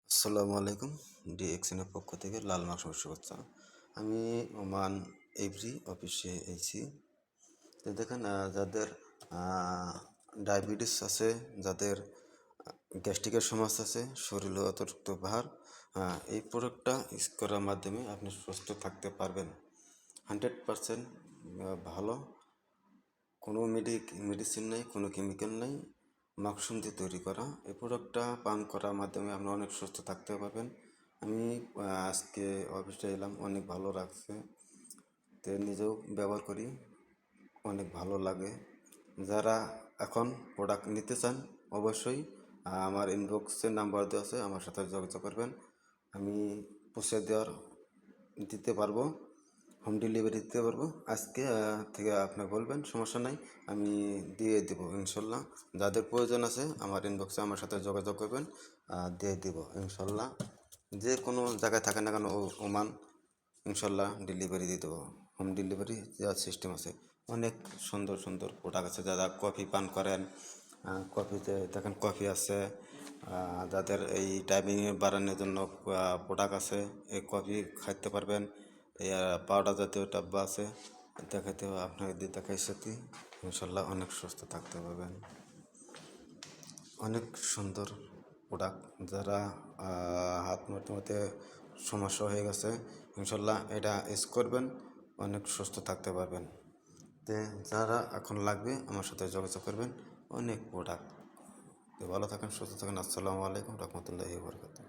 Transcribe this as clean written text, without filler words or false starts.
আসসালামু আলাইকুম। ডিএক্সএনের পক্ষ থেকে লাল মার্ক শুভেচ্ছা। আমি ওমান এভরি অফিসে এসেছি। তো দেখেন যাদের ডায়াবেটিস আছে, যাদের গ্যাস্ট্রিকের সমস্যা আছে, শরীরে অতিরিক্ত ভার, এই প্রোডাক্টটা ইউজ করার মাধ্যমে আপনি সুস্থ থাকতে পারবেন। 100% ভালো, কোনো মেডিসিন নেই, কোনো কেমিক্যাল নেই, মাশরুম দিয়ে তৈরি করা। এই প্রোডাক্টটা পান করার মাধ্যমে আপনি অনেক সুস্থ থাকতে পারবেন। আমি আজকে অফিসে এলাম, অনেক ভালো লাগছে, তো নিজেও ব্যবহার করি, অনেক ভালো লাগে। যারা এখন প্রোডাক্ট নিতে চান অবশ্যই আমার ইনবক্সের নাম্বার দেওয়া আছে, আমার সাথে যোগাযোগ করবেন। আমি পৌঁছে দিতে পারবো, হোম ডেলিভারি দিতে পারবো। আজকে থেকে আপনি বলবেন, সমস্যা নাই, আমি দিয়ে দেবো ইনশাল্লাহ। যাদের প্রয়োজন আছে আমার ইনবক্সে আমার সাথে যোগাযোগ করবেন, দিয়ে দেব ইনশাল্লাহ। যে কোনো জায়গায় থাকে না কেন ওমান, ইনশাল্লাহ ডেলিভারি দিয়ে দেবো। হোম ডেলিভারি দেওয়ার সিস্টেম আছে। অনেক সুন্দর সুন্দর প্রোডাক্ট আছে। যারা কফি পান করেন, কফিতে দেখেন কফি আছে। যাদের এই টাইমিং বাড়ানোর জন্য প্রোডাক্ট আছে, এই কফি খাইতে পারবেন। এই পাউডার জাতীয় ডাব্বা আছে, দেখাতে আপনাকে দিয়ে দেখাই সত্যি ইনশাল্লাহ অনেক সুস্থ থাকতে পারবেন। অনেক সুন্দর প্রোডাক্ট। যারা হাত মতে সমস্যা হয়ে গেছে, ইনশাল্লাহ এটা ইউজ করবেন, অনেক সুস্থ থাকতে পারবেন। তে যারা এখন লাগবে আমার সাথে যোগাযোগ করবেন। অনেক প্রোডাক্ট। তো ভালো থাকেন, সুস্থ থাকেন। আসসালামু আলাইকুম রহমতুল্লাহি ওয়া বারাকাতুহু।